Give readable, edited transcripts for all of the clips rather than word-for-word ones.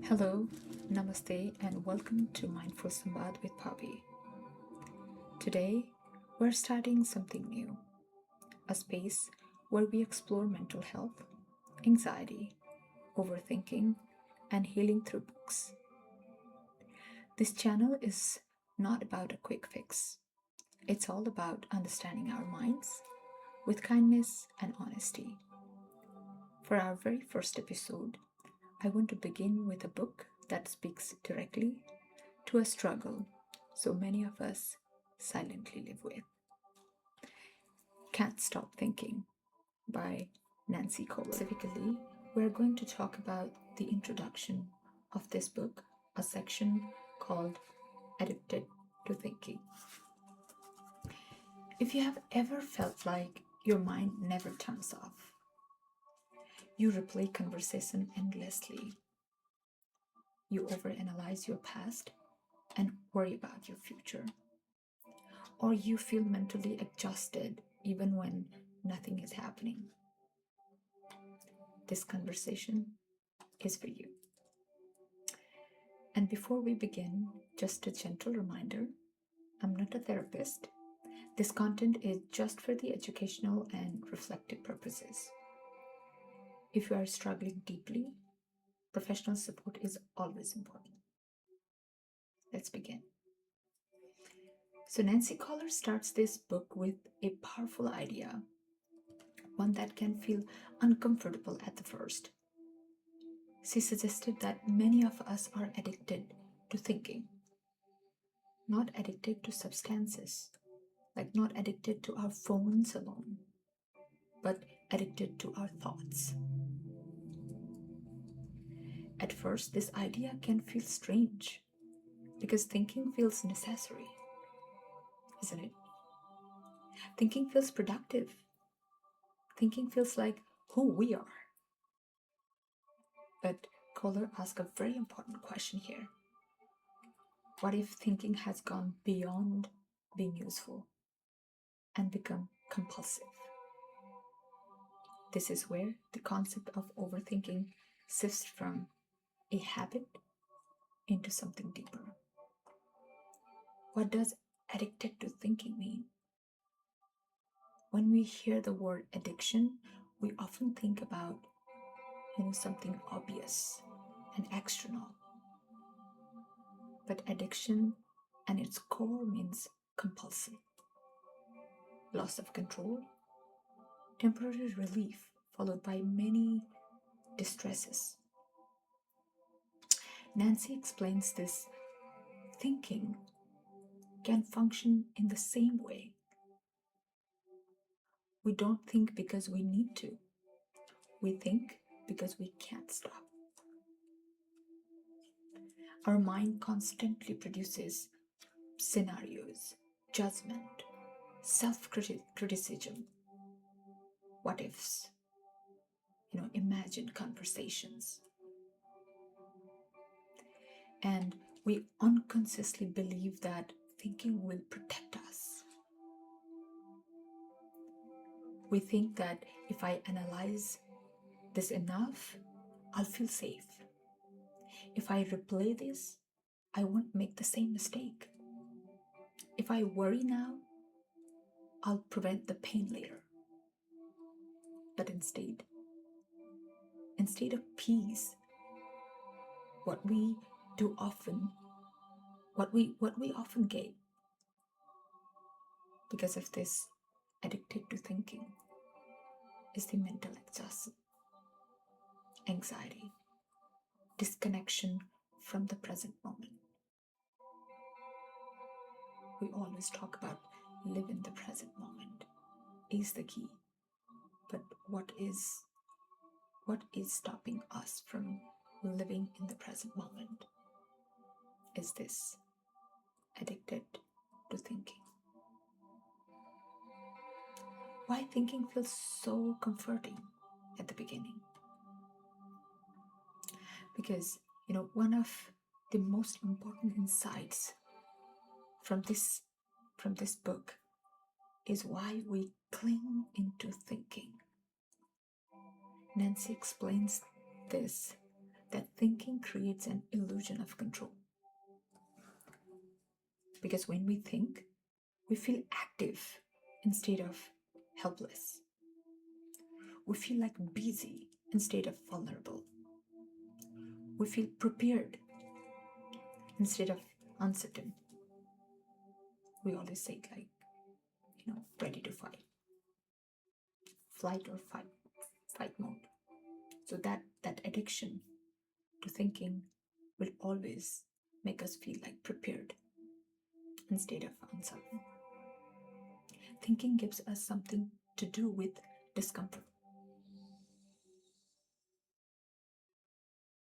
Hello, namaste, and welcome to Mindful Samvad with Poppy. Today, we're starting something new, a space where we explore mental health, anxiety, overthinking, and healing through books. This channel is not about a quick fix, it's all about understanding our minds with kindness and honesty. For our very first episode, I want to begin with a book that speaks directly to a struggle so many of us silently live with. Can't Stop Thinking by Nancy Colier. Specifically, we're going to talk about the introduction of this book, a section called Addicted to Thinking. If you have ever felt like your mind never turns off, you replay conversation endlessly, you overanalyze your past and worry about your future, or you feel mentally exhausted even when nothing is happening, this conversation is for you. And before we begin, just a gentle reminder, I'm not a therapist. This content is just for the educational and reflective purposes. If you are struggling deeply, professional support is always important. Let's begin. So Nancy Colier starts this book with a powerful idea, one that can feel uncomfortable at the first. She suggested that many of us are addicted to thinking, not addicted to substances, like not addicted to our phones alone, but addicted to our thoughts. At first, this idea can feel strange because thinking feels necessary, isn't it? Thinking feels productive. Thinking feels like who we are. But Kohler asks a very important question here. What if thinking has gone beyond being useful and become compulsive? This is where the concept of overthinking shifts from a habit into something deeper. What does addicted to thinking mean? When we hear the word addiction, we often think about something obvious and external. But addiction and its core means compulsion, loss of control, temporary relief followed by many distresses. Nancy explains this thinking can function in the same way. We don't think because we need to. We think because we can't stop. Our mind constantly produces scenarios, judgment, self-criticism, what ifs, imagined conversations. And we unconsciously believe that thinking will protect us. We think that if I analyze this enough, I'll feel safe. If I replay this, I won't make the same mistake. If I worry now, I'll prevent the pain later. But instead of peace, what we often get because of this addicted to thinking is the mental exhaustion, anxiety, disconnection from the present moment. We always talk about live in the present moment is the key. But what is stopping us from living in the present moment is this addicted to thinking. Why thinking feels so comforting at the beginning? Because one of the most important insights from this book is why we cling into thinking. Nancy explains that thinking thinking creates an illusion of control. Because when we think, we feel active instead of helpless. We feel like busy instead of vulnerable. We feel prepared instead of uncertain. We always say it like, ready to fight. Flight or fight mode. So that addiction to thinking will always make us feel like prepared instead of uncertain. Thinking gives us something to do with discomfort.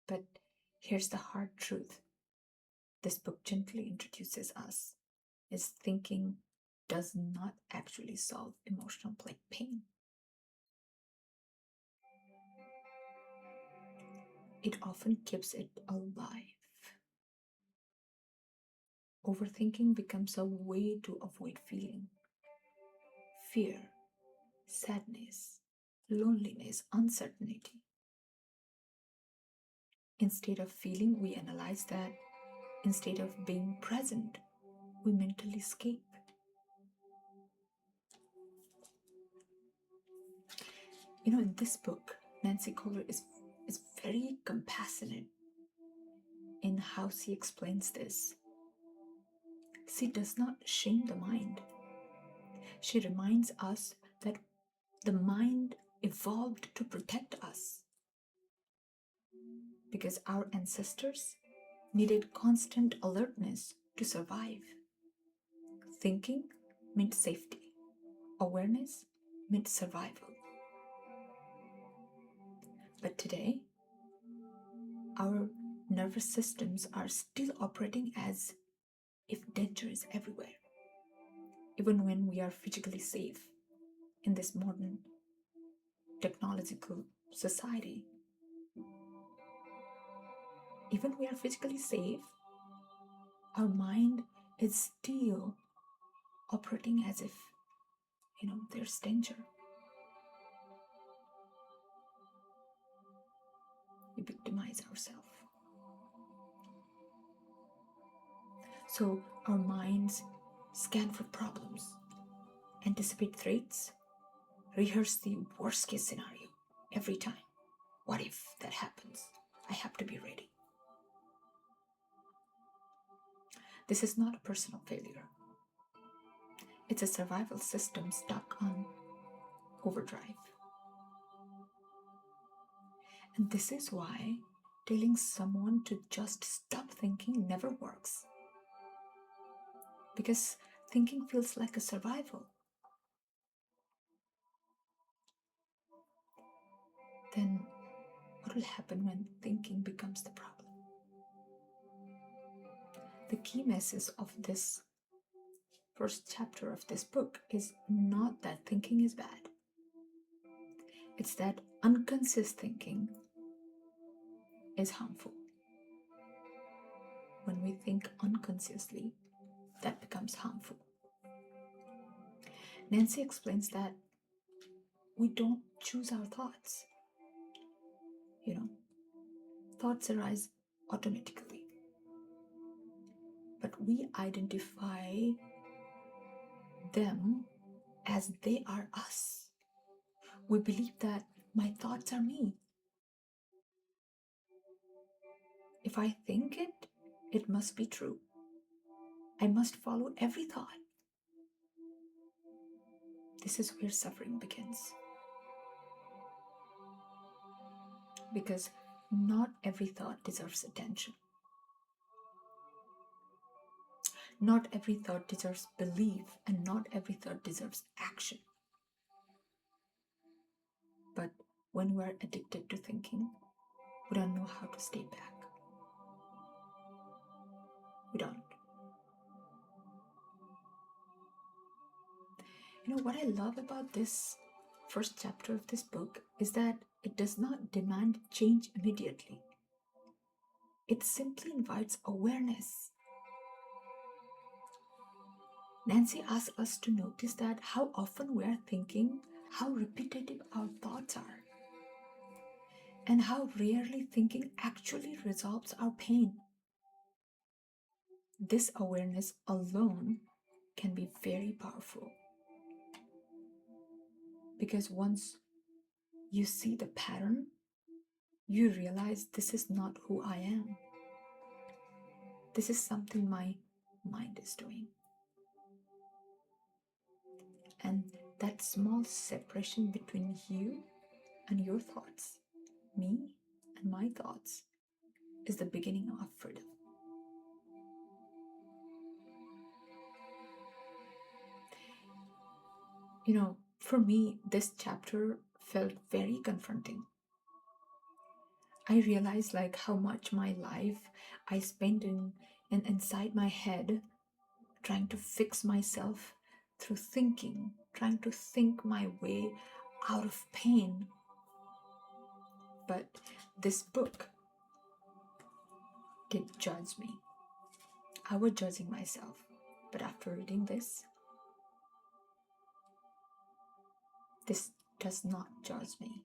But here's the hard truth. This book gently introduces us is thinking does not actually solve emotional pain. It often keeps it alive. Overthinking becomes a way to avoid feeling fear, sadness, loneliness, uncertainty. Instead of feeling, we analyze that. Instead of being present, we mentally escape. In this book, Nancy Colier is very compassionate in how she explains this. She does not shame the mind. She reminds us that the mind evolved to protect us because our ancestors needed constant alertness to survive. Thinking meant safety. Awareness meant survival. But today, our nervous systems are still operating as if danger is everywhere, even when we are physically safe in this modern technological society. Even we are physically safe, our mind is still operating as if, there's danger. We victimize ourselves. So our minds scan for problems, anticipate threats, rehearse the worst case scenario every time. What if that happens? I have to be ready. This is not a personal failure. It's a survival system stuck on overdrive. And this is why telling someone to just stop thinking never works. Because thinking feels like a survival. Then what will happen when thinking becomes the problem? The key message of this first chapter of this book is not that thinking is bad. It's that unconscious thinking is harmful. When we think unconsciously, that becomes harmful. Nancy explains that we don't choose our thoughts. Thoughts arise automatically. But we identify them as they are us. We believe that my thoughts are me. If I think it, it must be true. I must follow every thought. This is where suffering begins. Because not every thought deserves attention. Not every thought deserves belief, and not every thought deserves action. But when we're addicted to thinking, we don't know how to stay back. We don't. What I love about this first chapter of this book is that it does not demand change immediately. It simply invites awareness. Nancy asks us to notice that how often we are thinking, how repetitive our thoughts are. and how rarely thinking actually resolves our pain. This awareness alone can be very powerful, because once you see the pattern, you realize this is not who I am. This is something my mind is doing. And that small separation between you and your thoughts, me and my thoughts, is the beginning of freedom. For me, this chapter felt very confronting. I realized how much my life I spent inside my head, trying to fix myself through thinking, trying to think my way out of pain. But this book didn't judge me. I was judging myself. But after reading this does not judge me.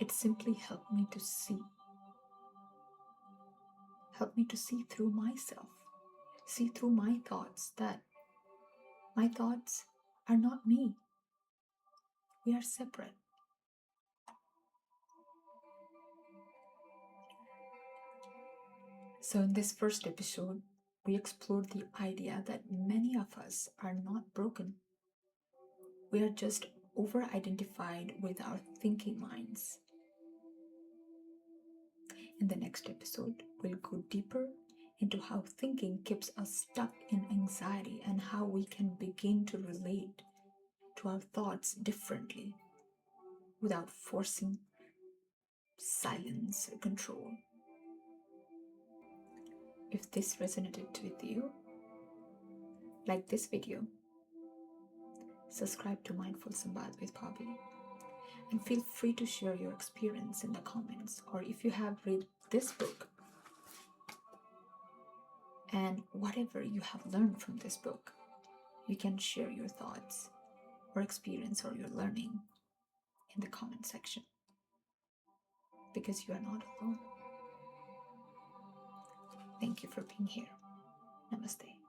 It simply helped me to see through myself, see through my thoughts, that my thoughts are not me. We are separate. So in this first episode, we explored the idea that many of us are not broken. We are just over-identified with our thinking minds. In the next episode, we'll go deeper into how thinking keeps us stuck in anxiety and how we can begin to relate to our thoughts differently without forcing silence or control. If this resonated with you, like this video, subscribe to Mindful Samvad with Bobby, and feel free to share your experience in the comments, or if you have read this book and whatever you have learned from this book, you can share your thoughts or experience or your learning in the comment section, because you are not alone. Thank you for being here. Namaste.